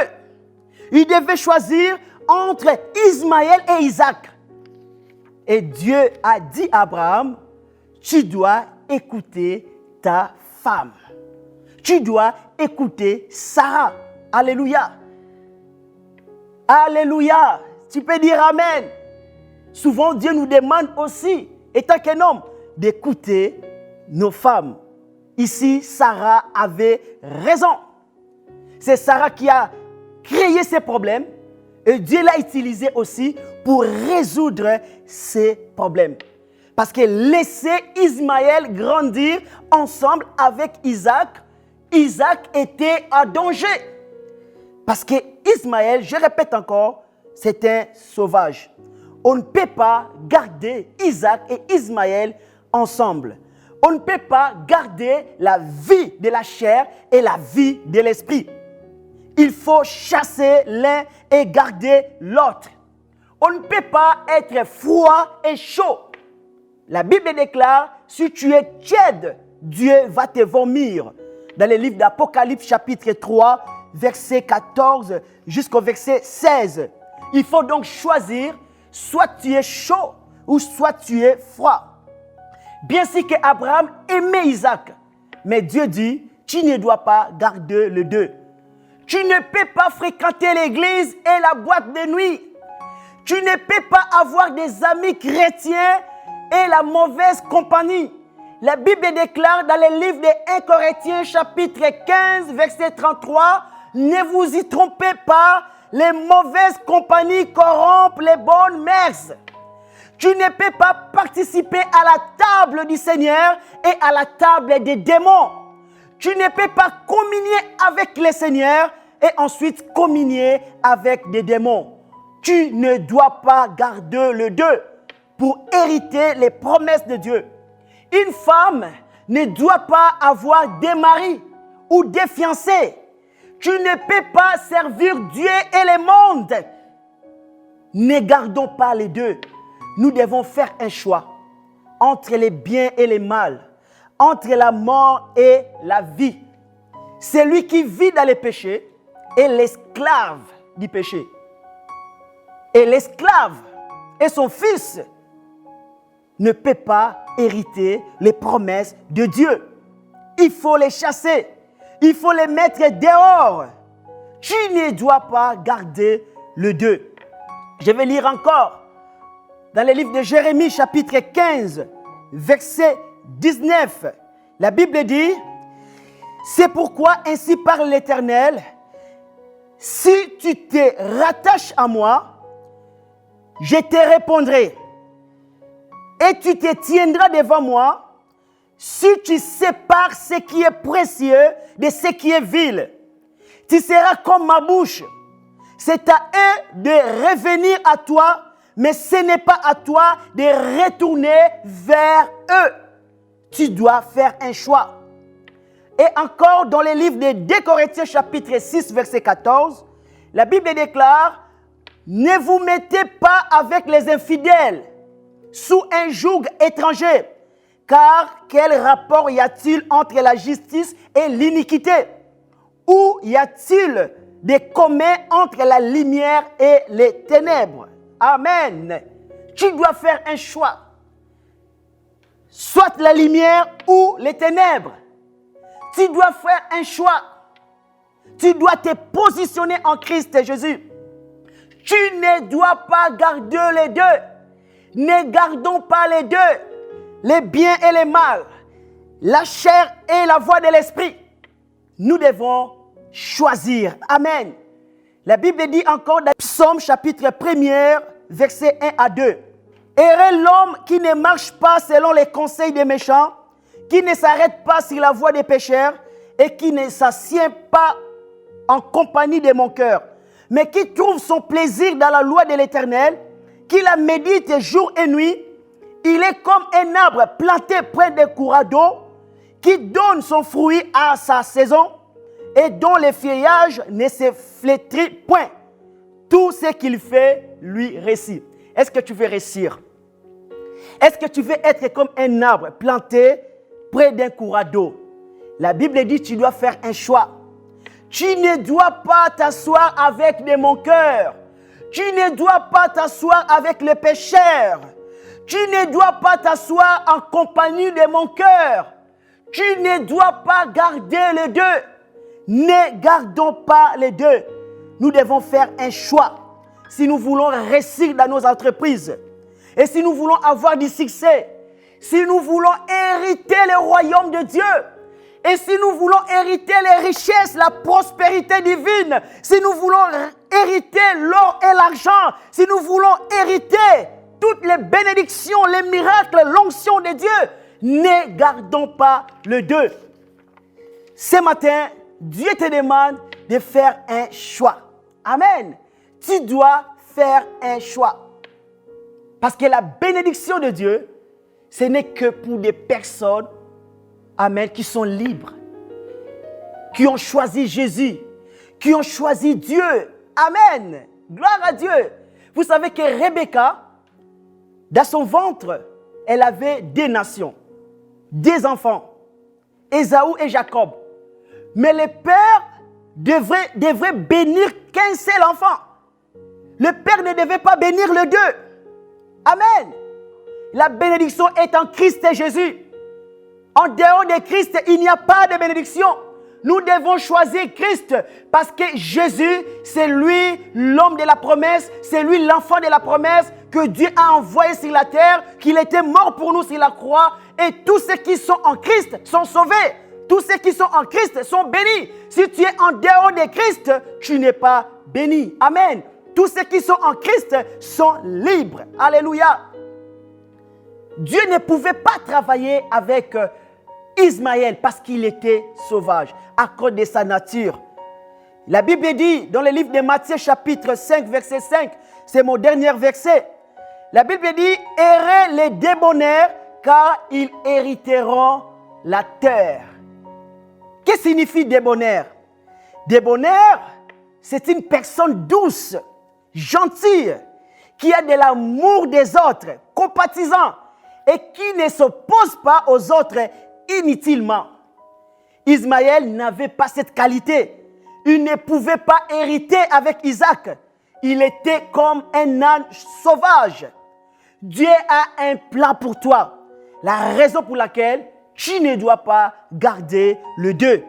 Il devait choisir entre Ismaël et Isaac. Et Dieu a dit à Abraham, tu dois écouter ta femme. Tu dois écouter Sarah. Alléluia. Alléluia. Tu peux dire Amen. Souvent, Dieu nous demande aussi, étant qu'un homme, d'écouter nos femmes. Ici, Sarah avait raison. C'est Sarah qui a créé ces problèmes et Dieu l'a utilisé aussi pour résoudre ces problèmes. Parce que laisser Ismaël grandir ensemble avec Isaac, Isaac était en danger. Parce que Ismaël, je répète encore, c'est un sauvage. On ne peut pas garder Isaac et Ismaël ensemble. On ne peut pas garder la vie de la chair et la vie de l'esprit. Il faut chasser l'un et garder l'autre. On ne peut pas être froid et chaud. La Bible déclare, si tu es tiède, Dieu va te vomir. Dans le livre d'Apocalypse chapitre 3, verset 14 jusqu'au verset 16. Il faut donc choisir, soit tu es chaud ou soit tu es froid. Bien sûr qu'Abraham aimait Isaac, mais Dieu dit, tu ne dois pas garder les deux. Tu ne peux pas fréquenter l'église et la boîte de nuit. Tu ne peux pas avoir des amis chrétiens et la mauvaise compagnie. La Bible déclare dans le livre de 1 Corinthiens chapitre 15 verset 33, ne vous y trompez pas, les mauvaises compagnies corrompent les bonnes mœurs. Tu ne peux pas participer à la table du Seigneur et à la table des démons. Tu ne peux pas communier avec le Seigneur et ensuite communier avec des démons. Tu ne dois pas garder les deux pour hériter les promesses de Dieu. Une femme ne doit pas avoir des maris ou des fiancés. Tu ne peux pas servir Dieu et le monde. Ne gardons pas les deux. Nous devons faire un choix entre les biens et les mal, entre la mort et la vie. Celui qui vit dans le péché est l'esclave du péché. Et l'esclave et son fils ne peut pas hériter les promesses de Dieu. Il faut les chasser. Il faut les mettre dehors. Tu ne dois pas garder les deux. Je vais lire encore. Dans le livre de Jérémie, chapitre 15, verset 19, la Bible dit, « C'est pourquoi ainsi parle l'Éternel, si tu te rattaches à moi, je te répondrai, et tu te tiendras devant moi, si tu sépares ce qui est précieux de ce qui est vil, tu seras comme ma bouche. C'est à eux de revenir à toi, mais ce n'est pas à toi de retourner vers eux. Tu dois faire un choix. Et encore dans le livre de 2 Corinthiens chapitre 6 verset 14, la Bible déclare: ne vous mettez pas avec les infidèles sous un joug étranger, car quel rapport y a-t-il entre la justice et l'iniquité? Ou y a-t-il des communs entre la lumière et les ténèbres? Amen. Tu dois faire un choix. Soit la lumière ou les ténèbres. Tu dois faire un choix. Tu dois te positionner en Christ Jésus. Tu ne dois pas garder les deux. Ne gardons pas les deux. Les biens et les mal. La chair et la voie de l'esprit. Nous devons choisir. Amen. La Bible dit encore dans Psaume chapitre 1er, versets 1 à 2. Heureux l'homme qui ne marche pas selon les conseils des méchants, qui ne s'arrête pas sur la voie des pécheurs et qui ne s'assied pas en compagnie de mon cœur, mais qui trouve son plaisir dans la loi de l'Éternel, qui la médite jour et nuit. Il est comme un arbre planté près des courants d'eau, qui donne son fruit à sa saison et dont le feuillage ne se flétrit point. Tout ce qu'il fait lui réussit. Est-ce que tu veux réussir? Est-ce que tu veux être comme un arbre planté près d'un courant d'eau? La Bible dit que tu dois faire un choix. Tu ne dois pas t'asseoir avec des moqueurs. Tu ne dois pas t'asseoir avec les pécheurs. Tu ne dois pas t'asseoir en compagnie de moqueurs. Tu ne dois pas garder les deux. Ne gardons pas les deux. Nous devons faire un choix. Si nous voulons réussir dans nos entreprises, et si nous voulons avoir du succès, si nous voulons hériter le royaume de Dieu, et si nous voulons hériter les richesses, la prospérité divine, si nous voulons hériter l'or et l'argent, si nous voulons hériter toutes les bénédictions, les miracles, l'onction de Dieu, ne gardons pas les deux. Ce matin, Dieu te demande de faire un choix. Amen. Tu dois faire un choix. Parce que la bénédiction de Dieu, ce n'est que pour des personnes, amen, qui sont libres, qui ont choisi Jésus, qui ont choisi Dieu. Amen. Gloire à Dieu. Vous savez que Rebecca, dans son ventre, elle avait deux nations, deux enfants, Ésaü et Jacob. Mais le père devrait bénir qu'un seul enfant. Le père ne devait pas bénir les deux. Amen. La bénédiction est en Christ Jésus. En dehors de Christ, il n'y a pas de bénédiction. Nous devons choisir Christ parce que Jésus, c'est lui l'homme de la promesse, c'est lui l'enfant de la promesse que Dieu a envoyé sur la terre, qu'il était mort pour nous sur la croix. Et tous ceux qui sont en Christ sont sauvés. Tous ceux qui sont en Christ sont bénis. Si tu es en dehors de Christ, tu n'es pas béni. Amen. Tous ceux qui sont en Christ sont libres. Alléluia. Dieu ne pouvait pas travailler avec Ismaël parce qu'il était sauvage, à cause de sa nature. La Bible dit dans le livre de Matthieu chapitre 5, verset 5, c'est mon dernier verset. La Bible dit, « Heureux les débonnaires, car ils hériteront la terre. » Qu'est-ce que signifie débonnaire? Débonnaire, c'est une personne douce, gentille, qui a de l'amour des autres, compatissant, et qui ne s'oppose pas aux autres inutilement. Ismaël n'avait pas cette qualité. Il ne pouvait pas hériter avec Isaac. Il était comme un âne sauvage. Dieu a un plan pour toi. La raison pour laquelle tu ne dois pas garder les deux.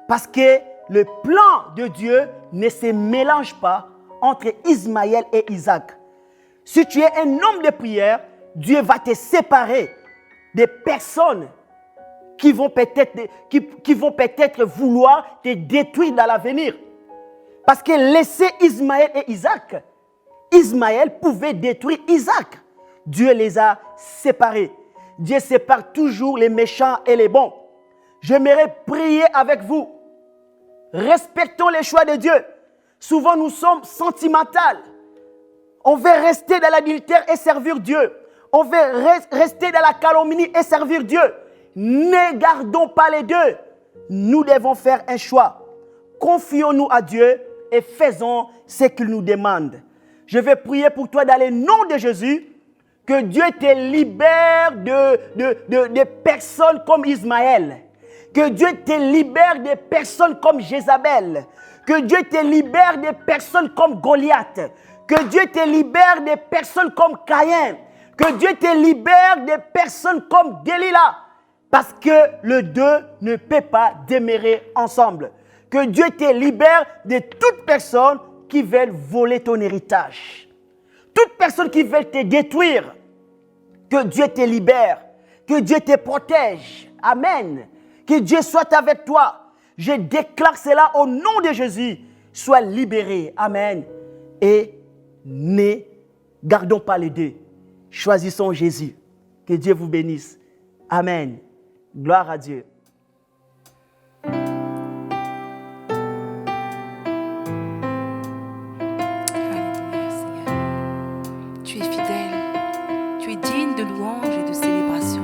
Parce que le plan de Dieu ne se mélange pas entre Ismaël et Isaac. Si tu es un homme de prière, Dieu va te séparer des personnes qui vont peut-être vouloir te détruire dans l'avenir. Parce que laisser Ismaël et Isaac, Ismaël pouvait détruire Isaac. Dieu les a séparés. Dieu sépare toujours les méchants et les bons. J'aimerais prier avec vous. Respectons les choix de Dieu. Souvent, nous sommes sentimentaux. On veut rester dans l'adultère et servir Dieu. On veut rester dans la calomnie et servir Dieu. Ne gardons pas les deux. Nous devons faire un choix. Confions-nous à Dieu et faisons ce qu'il nous demande. Je vais prier pour toi dans le nom de Jésus. Que Dieu te libère de personnes comme Ismaël. Que Dieu te libère de personnes comme Jézabel. Que Dieu te libère de personnes comme Goliath. Que Dieu te libère de personnes comme Caïn. Que Dieu te libère de personnes comme Delilah. Parce que les deux ne peuvent pas demeurer ensemble. Que Dieu te libère de toute personne qui veut voler ton héritage. Toute personne qui veut te détruire. Que Dieu te libère. Que Dieu te protège. Amen. Que Dieu soit avec toi. Je déclare cela au nom de Jésus. Sois libéré. Amen. Et ne gardons pas les deux. Choisissons Jésus. Que Dieu vous bénisse. Amen. Gloire à Dieu. Alléluia, Seigneur. Tu es fidèle. Tu es digne de louange et de célébration.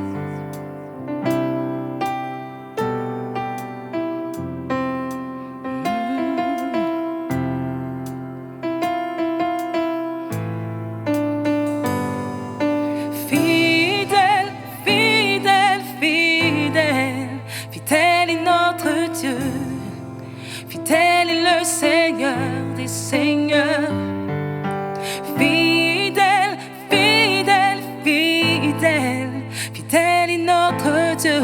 Fidèle, fidèle, fidèle, fidèle est notre Dieu. Fidèle est le Seigneur des Seigneurs. Fidèle, fidèle, fidèle, fidèle est notre Dieu.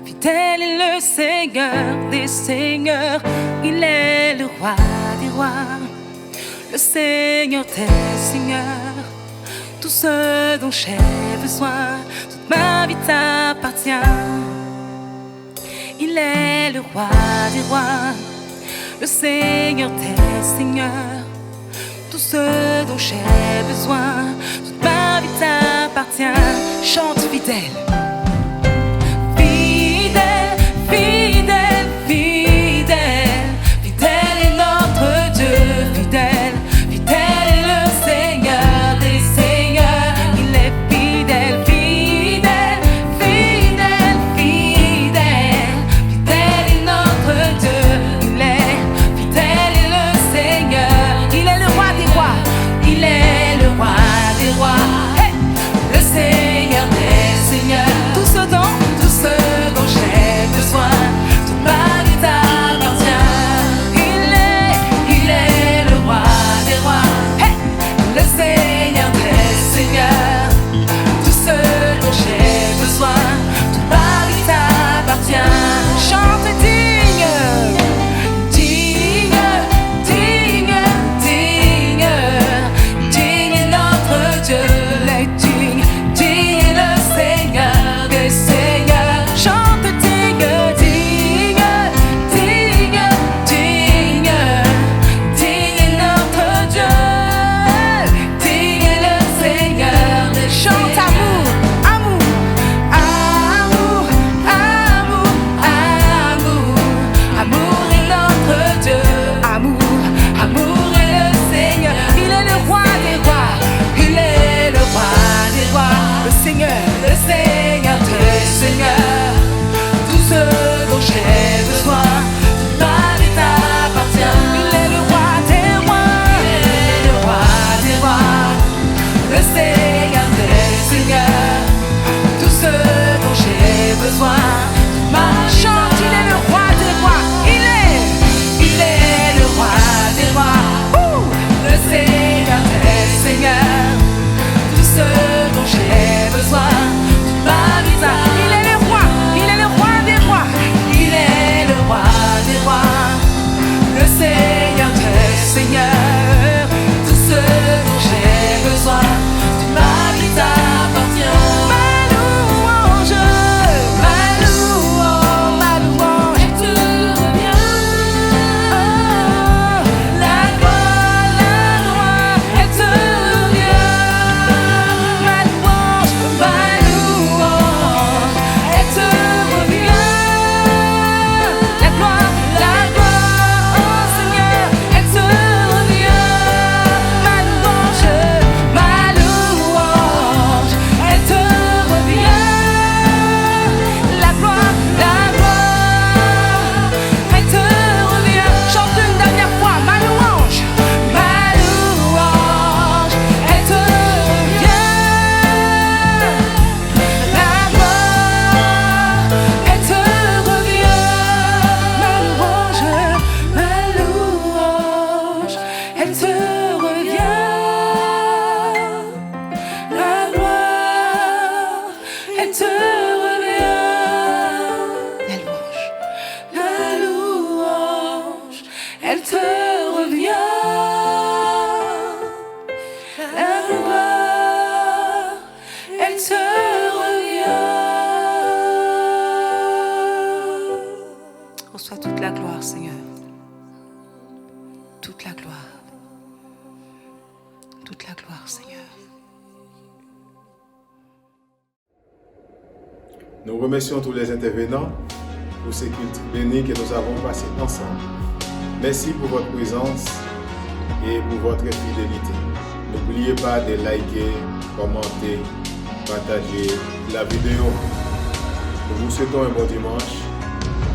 Fidèle est le Seigneur des Seigneurs. Il est le roi des rois, le Seigneur des Seigneurs. Tout ce dont j'ai besoin, toute ma vie t'appartient. Il est le roi des rois, le Seigneur des Seigneurs. Tout ce dont j'ai besoin, toute ma vie t'appartient. Chante fidèle. Fidèle, fidèle, fidèle, fidèle est notre Dieu. Fidèle, fidèle est le Seigneur des Seigneurs. Il est fidèle, fidèle, fidèle, fidèle, fidèle est notre Dieu. Il est fidèle est le Seigneur. Il est le roi des rois. Il est le roi des rois. Hey! Le Seigneur des Seigneurs. elle te revient. La gloire, elle te revient. Reçois toute la gloire, Seigneur. Toute la gloire. Toute la gloire, Seigneur. Nous remercions tous les intervenants pour ces cultes bénis que nous avons passés ensemble. Merci pour votre présence et pour votre fidélité. N'oubliez pas de liker, commenter, partager la vidéo. Nous vous souhaitons un bon dimanche.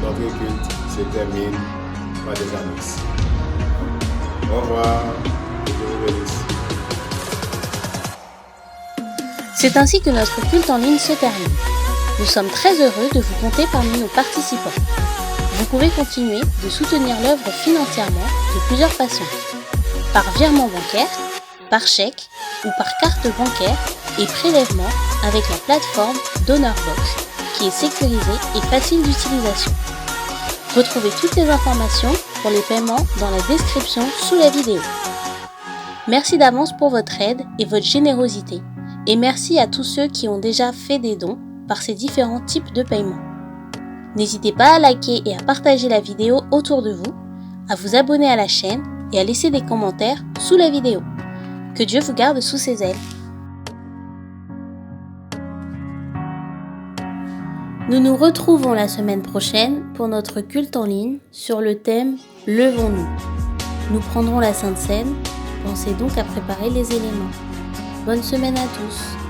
Notre culte se termine par des annonces. Au revoir et Dieu vous bénisse. C'est ainsi que notre culte en ligne se termine. Nous sommes très heureux de vous compter parmi nos participants. Vous pouvez continuer de soutenir l'œuvre financièrement de plusieurs façons. Par virement bancaire, par chèque ou par carte bancaire et prélèvement avec la plateforme DonorBox qui est sécurisée et facile d'utilisation. Retrouvez toutes les informations pour les paiements dans la description sous la vidéo. Merci d'avance pour votre aide et votre générosité. Et merci à tous ceux qui ont déjà fait des dons par ces différents types de paiements. N'hésitez pas à liker et à partager la vidéo autour de vous, à vous abonner à la chaîne et à laisser des commentaires sous la vidéo. Que Dieu vous garde sous ses ailes. Nous nous retrouvons la semaine prochaine pour notre culte en ligne sur le thème « Levons-nous ». Nous prendrons la Sainte Seine, pensez donc à préparer les éléments. Bonne semaine à tous.